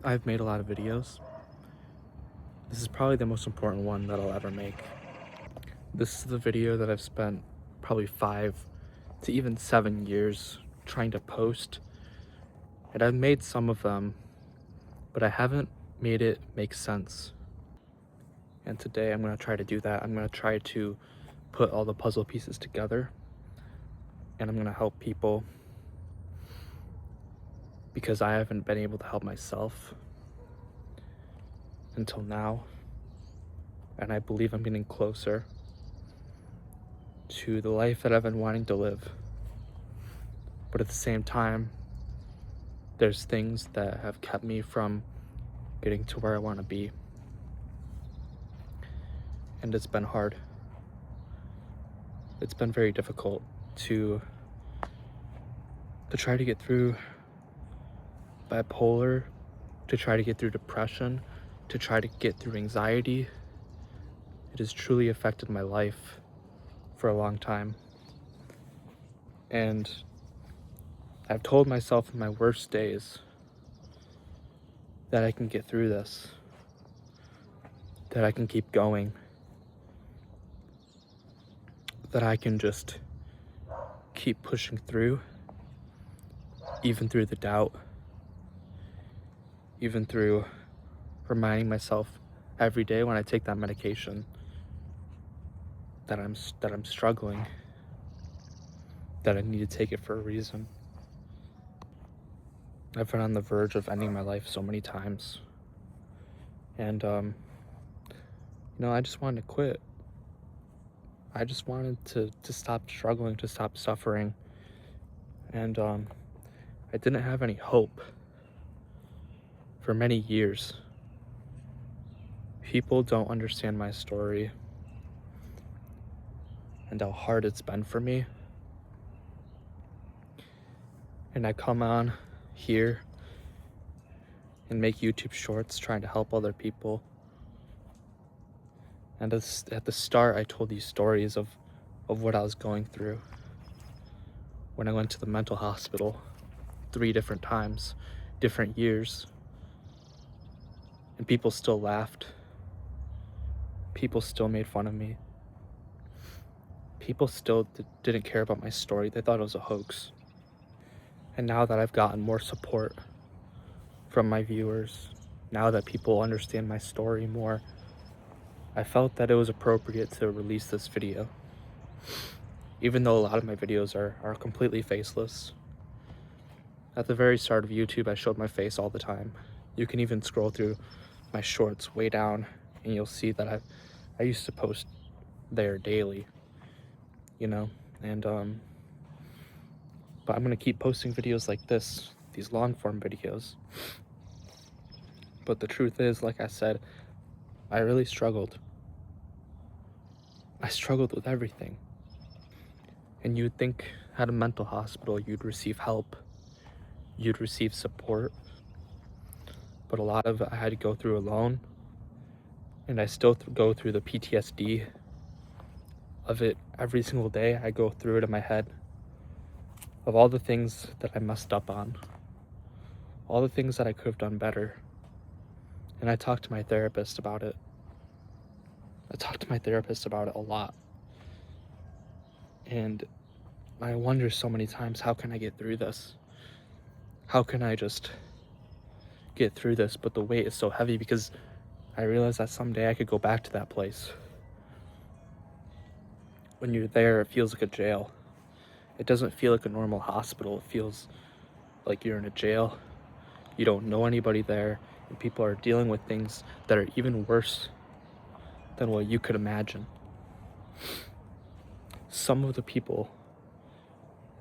I've made a lot of videos. This is probably the most important one that I'll ever make. This is the video that I've spent probably 5 to even 7 years trying to post, and I've made some of them, but I haven't made it make sense. And today I'm going to try to do that. I'm going to try to put all the puzzle pieces together, and I'm going to help people because I haven't been able to help myself until now, and I believe I'm getting closer to the life that I've been wanting to live. But at the same time, there's things that have kept me from getting to where I want to be. And it's been hard. It's been very difficult to try to get through bipolar, to try to get through depression, to try to get through anxiety. It has truly affected my life for a long time. And I've told myself in my worst days that I can get through this, that I can keep going, that I can just keep pushing through, even through the doubt, even through reminding myself every day when I take that medication that I'm struggling, that I need to take it for a reason. I've been on the verge of ending my life so many times, and I just wanted to quit. I just wanted to stop struggling, to stop suffering, and I didn't have any hope for many years. People don't understand my story and how hard it's been for me. And I come on here and make YouTube shorts trying to help other people. And at the start, I told these stories of what I was going through when I went to the mental hospital 3 different times, different years. And people still laughed. People still made fun of me. People still didn't care about my story. They thought it was a hoax. And now that I've gotten more support from my viewers, now that people understand my story more, I felt that it was appropriate to release this video. Even though a lot of my videos are completely faceless. At the very start of YouTube, I showed my face all the time. You can even scroll through my shorts way down and you'll see that I used to post there daily, and but I'm gonna keep posting videos like this, these long form videos. But the truth is, like I said, I really struggled. I struggled with everything. And you'd think at a mental hospital you'd receive help, you'd receive support, but a lot of it I had to go through alone, and I still go through the PTSD of it every single day. I go through it in my head, of all the things that I messed up on, all the things that I could have done better. And I talked to my therapist about it. I talked to my therapist about it a lot. And I wonder so many times, how can I get through this? How can I just get through this? But the weight is so heavy because I realize that someday I could go back to that place. When you're there, it feels like a jail. It doesn't feel like a normal hospital. It feels like you're in a jail. You don't know anybody there, and people are dealing with things that are even worse than what you could imagine. Some of the people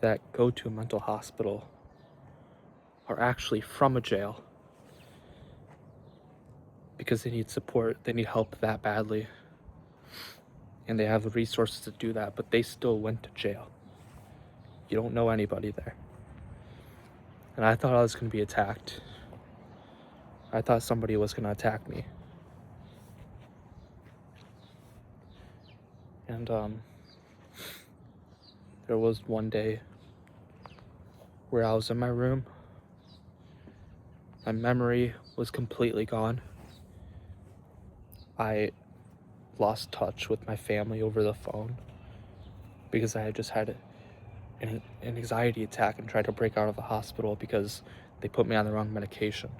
that go to a mental hospital are actually from a jail because they need support, they need help that badly, and they have the resources to do that, but they still went to jail. You don't know anybody there. And I thought I was going to be attacked. I thought somebody was going to attack me. And there was one day where I was in my room. My memory was completely gone. I lost touch with my family over the phone because I had just had an anxiety attack and tried to break out of the hospital because they put me on the wrong medication.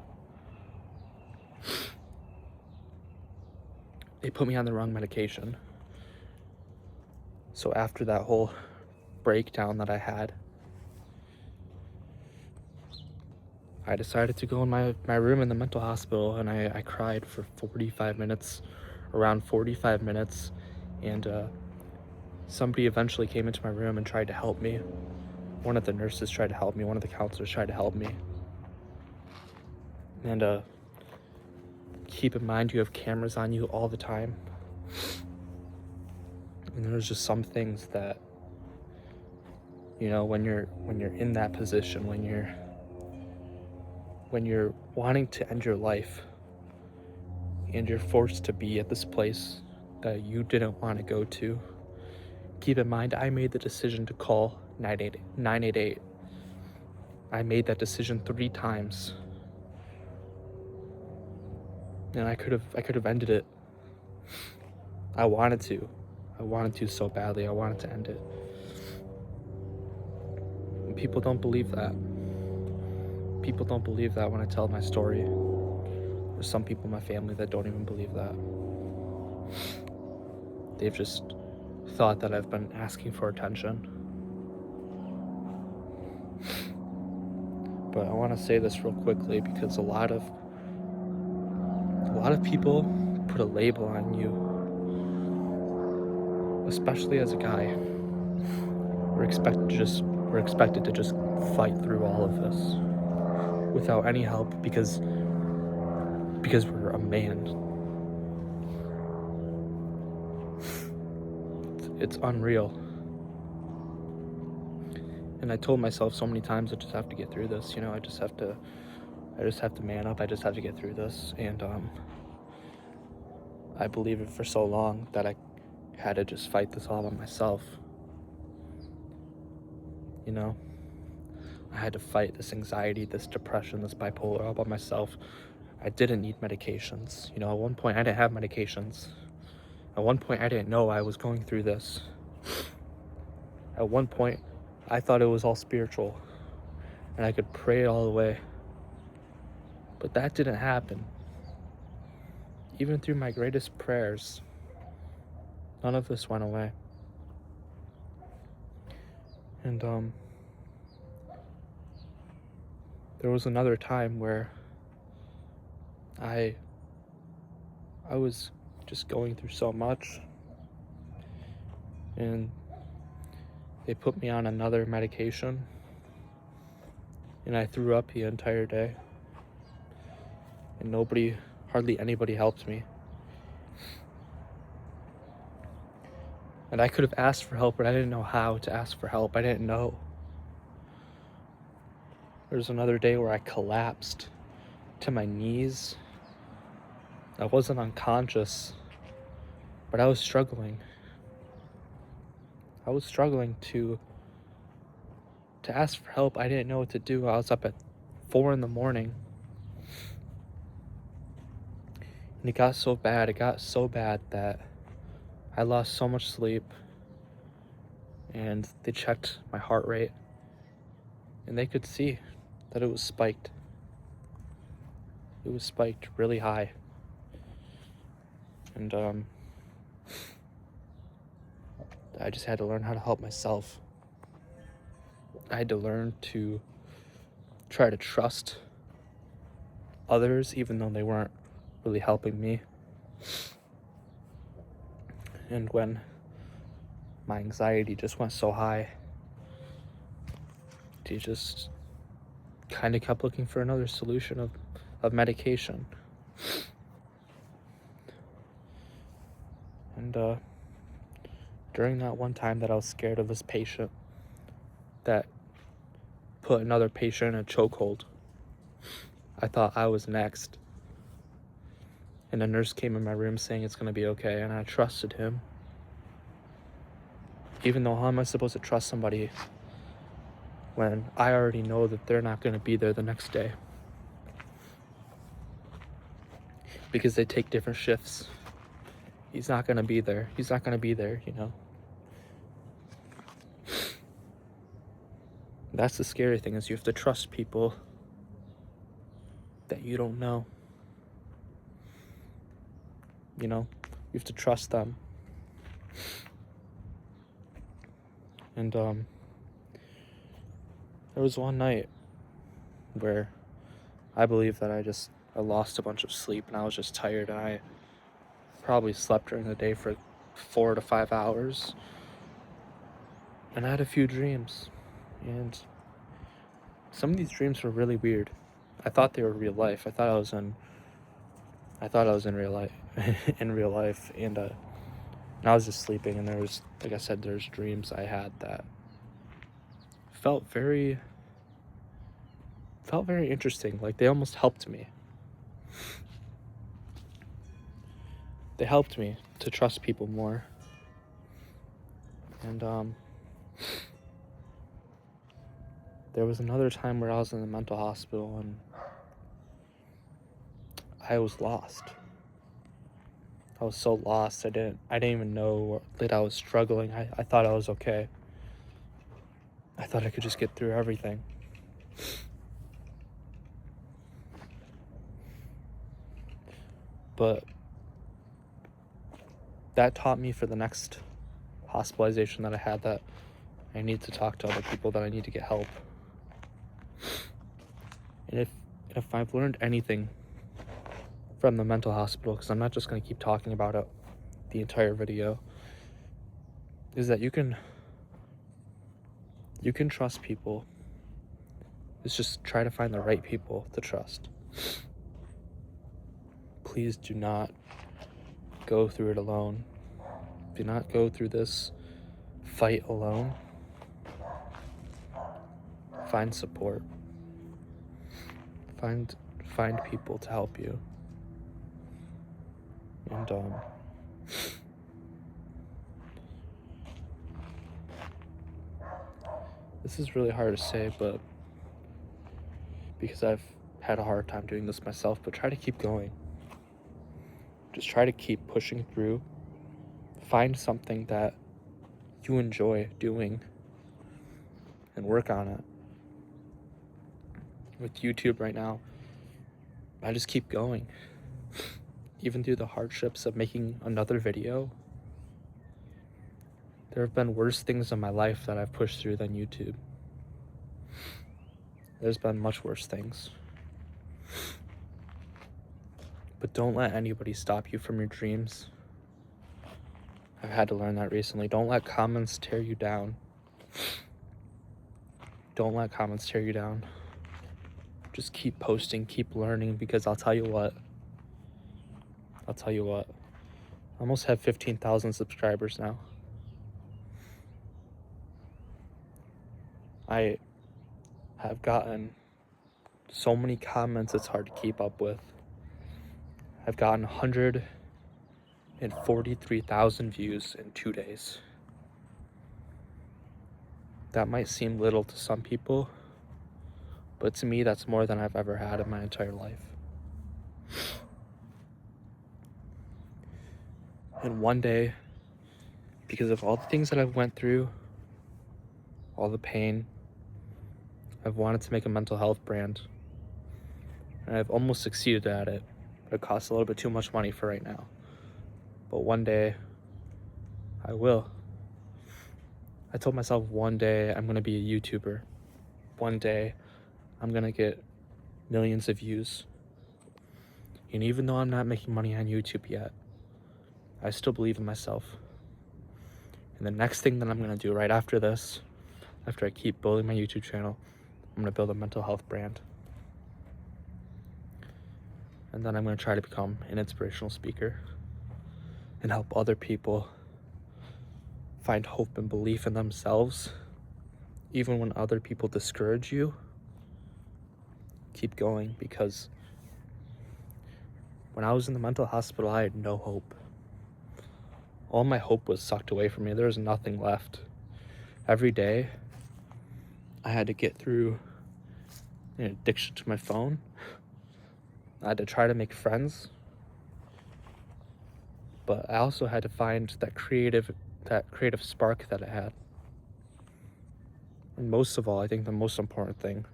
They put me on the wrong medication. So after that whole breakdown that I had, I decided to go in my room in the mental hospital, and I cried for 45 minutes, around 45 minutes, and somebody eventually came into my room and tried to help me. One of the nurses tried to help me, one of the counselors tried to help me. And keep in mind, you have cameras on you all the time. And there's just some things that, you know, when you're in that position, when you're wanting to end your life and you're forced to be at this place that you didn't want to go to, keep in mind, I made the decision to call 988. I made that decision 3 times. And I could have ended it. I wanted to so badly. I wanted to end it. And people don't believe that. People don't believe that when I tell my story. There's some people in my family that don't even believe that. They've just thought that I've been asking for attention. But I want to say this real quickly because a lot of people put a label on you, especially as a guy. We're expected to just fight through all of this without any help because we're a man. It's unreal. And I told myself so many times I just have to get through this, you know, I just have to man up, I just have to get through this. And I believed it for so long that I had to just fight this all by myself. You know, I had to fight this anxiety, this depression, this bipolar all by myself. I didn't need medications. You know, at one point I didn't have medications. At one point I didn't know I was going through this. At one point I thought it was all spiritual and I could pray it all away. But that didn't happen. Even through my greatest prayers, none of this went away. And there was another time where I was just going through so much, and they put me on another medication, and I threw up the entire day, and hardly anybody helped me. And I could have asked for help, but I didn't know how to ask for help. I didn't know. There was another day where I collapsed to my knees. I wasn't unconscious, but I was struggling. I was struggling to ask for help. I didn't know what to do. I was up at 4 a.m. And it got so bad that I lost so much sleep, and they checked my heart rate and they could see that it was spiked. It was spiked really high. And I just had to learn how to help myself. I had to learn to try to trust others even though they weren't really helping me. And when my anxiety just went so high, they just kind of kept looking for another solution of medication. And during that one time that I was scared of this patient that put another patient in a chokehold, I thought I was next. And a nurse came in my room saying it's gonna be okay, and I trusted him. Even though, how am I supposed to trust somebody when I already know that they're not gonna be there the next day? because they take different shifts. He's not gonna be there. He's not gonna be there, you know. That's the scary thing, is you have to trust people that you don't know. You know, you have to trust them. And there was one night where I believe that I lost a bunch of sleep, and I was just tired, and I probably slept during the day for 4 to 5 hours. And I had a few dreams, and some of these dreams were really weird. I thought they were real life. I thought I was in real life, in real life, and I was just sleeping, and there was, like I said, there's dreams I had that felt very interesting. Like, they almost helped me. They helped me to trust people more. And there was another time where I was in the mental hospital, and I was lost. I was so lost. I didn't even know that I was struggling. I thought I was okay. I thought I could just get through everything. But that taught me for the next hospitalization that I had, that I need to talk to other people, that I need to get help. And if I've learned anything from the mental hospital, because I'm not just going to keep talking about it the entire video, is that you can trust people. It's just try to find the right people to trust. Please do not go through it alone. Do not go through this fight alone. Find support. Find people to help you. And this is really hard to say, but because I've had a hard time doing this myself, but try to keep going. Just try to keep pushing through. Find something that you enjoy doing and work on it. With YouTube right now, I just keep going. Even through the hardships of making another video, there have been worse things in my life that I've pushed through than YouTube. There's been much worse things. But don't let anybody stop you from your dreams. I've had to learn that recently. Don't let comments tear you down. Don't let comments tear you down. Just keep posting, keep learning, because I'll tell you what. I almost have 15,000 subscribers now. I have gotten so many comments, it's hard to keep up with. I've gotten 143,000 views in 2 days. That might seem little to some people, but to me, that's more than I've ever had in my entire life. And one day, because of all the things that I've went through, all the pain, I've wanted to make a mental health brand. And I've almost succeeded at it, but it costs a little bit too much money for right now. But one day, I will. I told myself one day I'm gonna be a YouTuber. One day, I'm gonna get millions of views. And even though I'm not making money on YouTube yet, I still believe in myself. And the next thing that I'm gonna do right after this, after I keep building my YouTube channel, I'm gonna build a mental health brand. And then I'm gonna try to become an inspirational speaker and help other people find hope and belief in themselves. Even when other people discourage you, keep going, because when I was in the mental hospital, I had no hope. All my hope was sucked away from me. There was nothing left. Every day, I had to get through an addiction to my phone. I had to try to make friends But I also had to find that creative spark that I had. And most of all, I think the most important thing,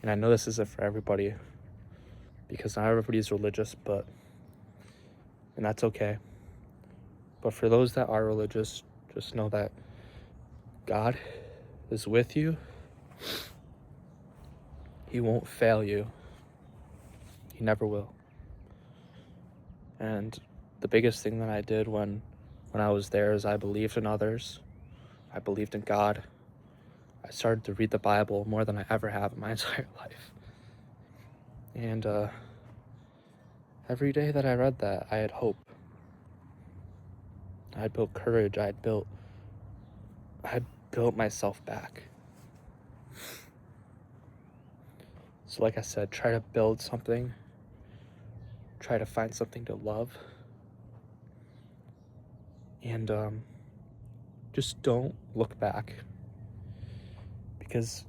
and I know this isn't for everybody, because not everybody's religious, and that's okay. But for those that are religious, just know that God is with you. He won't fail you. He never will. And the biggest thing that I did when I was there is I believed in others. I believed in God. I started to read the Bible more than I ever have in my entire life. And every day that I read that, I had hope. I had built courage. I had built myself back. So like I said, try to build something. Try to find something to love. And just don't look back. Because,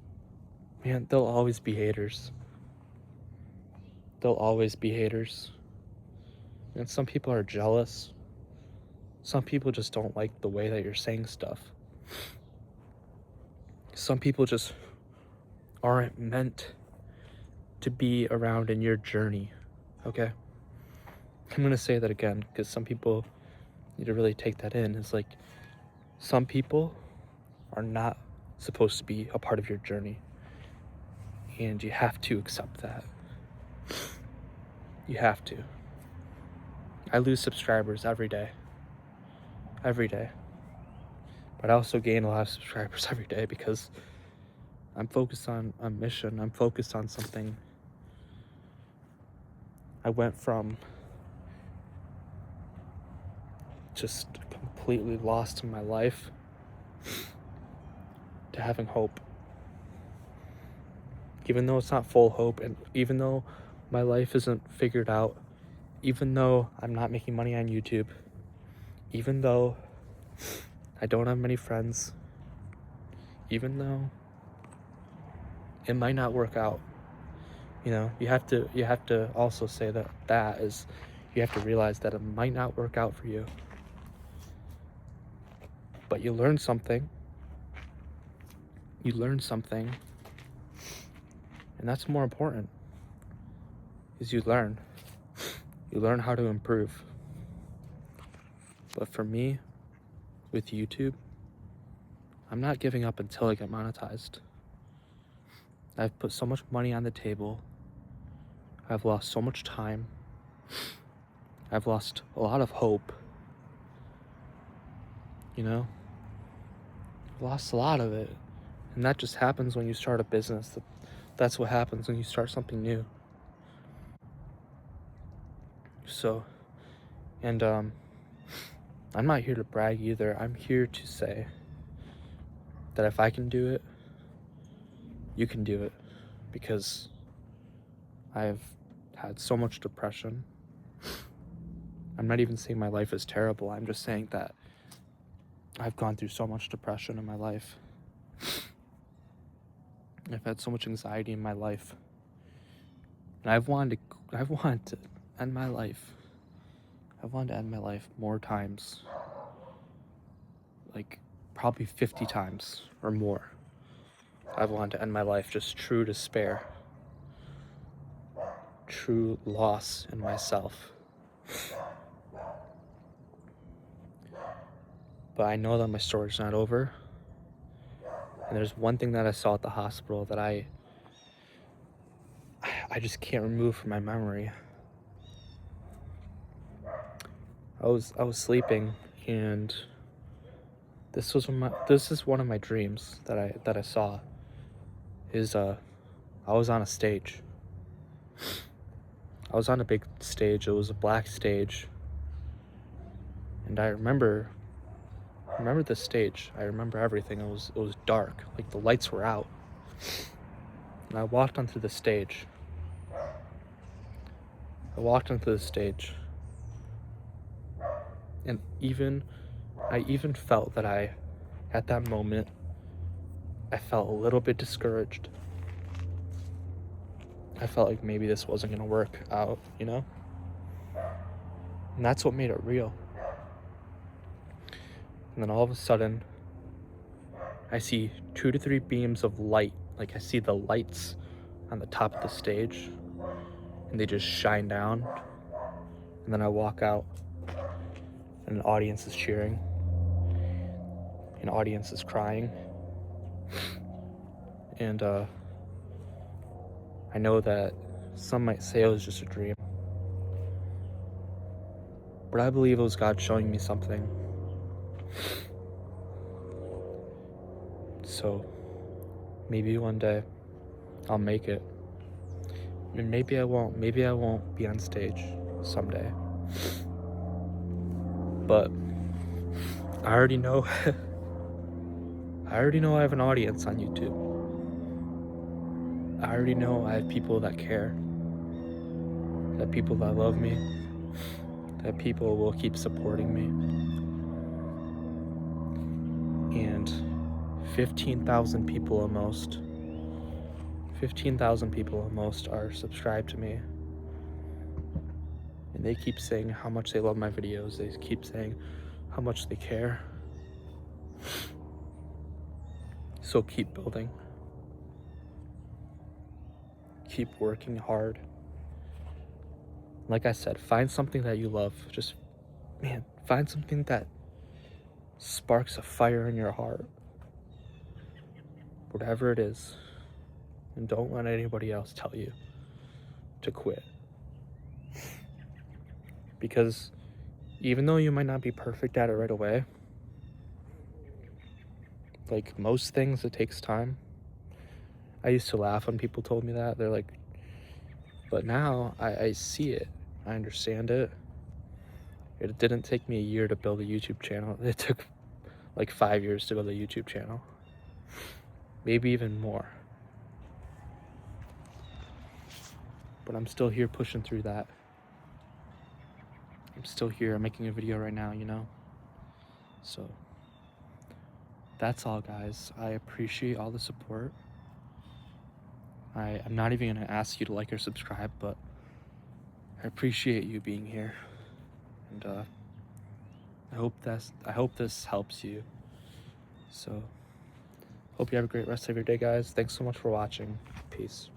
man, there'll always be haters. There'll always be haters. And some people are jealous. Some people just don't like the way that you're saying stuff. Some people just aren't meant to be around in your journey, okay? I'm gonna say that again, because some people need to really take that in. It's like, some people are not supposed to be a part of your journey. And you have to accept that. You have to. I lose subscribers every day. Every day. But I also gain a lot of subscribers every day because I'm focused on a mission. I'm focused on something. I went from just completely lost in my life to having hope. Even though it's not full hope, and even though my life isn't figured out, even though I'm not making money on YouTube, even though I don't have many friends, even though it might not work out, you know, you have to also say that is, you have to realize that it might not work out for you, but you learn something. You learn something, and that's more important. Is you learn how to improve. But for me, with YouTube, I'm not giving up until I get monetized. I've put so much money on the table. I've lost so much time. I've lost a lot of hope. You know? I've lost a lot of it. And that just happens when you start a business. That's what happens when you start something new. So, and I'm not here to brag either. I'm here to say that if I can do it, you can do it. Because I've had so much depression. I'm not even saying my life is terrible. I'm just saying that I've gone through so much depression in my life. I've had so much anxiety in my life. And I've wanted to end my life. I've wanted to end my life more times. Like probably 50 times or more. I've wanted to end my life, just true despair. True loss in myself. But I know that my story's not over. And there's one thing that I saw at the hospital that I just can't remove from my memory. I was sleeping, and this is one of my dreams that I saw. I was on a stage. I was on a big stage. It was a black stage. And I remember the stage. I remember everything. It was dark. Like the lights were out. And I walked onto the stage. And I even felt that at that moment, I felt a little bit discouraged. I felt like maybe this wasn't gonna work out, you know? And that's what made it real. And then all of a sudden, I see 2 to 3 beams of light. Like I see the lights on the top of the stage, and they just shine down. And then I walk out, and an audience is cheering. An audience is crying. And I know that some might say it was just a dream, but I believe it was God showing me something. So maybe one day I'll make it. And maybe I won't. Maybe I won't be on stage someday. But I already know I already know I have an audience on YouTube. I already know I have people that care. That people that love me. That people will keep supporting me. And 15,000 people almost 15,000 people almost are subscribed to me. And they keep saying how much they love my videos. They keep saying how much they care. So keep building. Keep working hard. Like I said, find something that you love. Just, man, find something that sparks a fire in your heart. Whatever it is. And don't let anybody else tell you to quit. Because even though you might not be perfect at it right away, like most things, it takes time. I used to laugh when people told me that. They're like, but now I see it. I understand it. It didn't take me a year to build a YouTube channel. It took like 5 years to build a YouTube channel. Maybe even more. But I'm still here pushing through that. I'm still here. I'm making a video right now, you know? So that's all, guys. I appreciate all the support. I'm not even gonna ask you to like or subscribe, but I appreciate you being here. And I hope this helps you. So hope you have a great rest of your day, guys. Thanks so much for watching. Peace.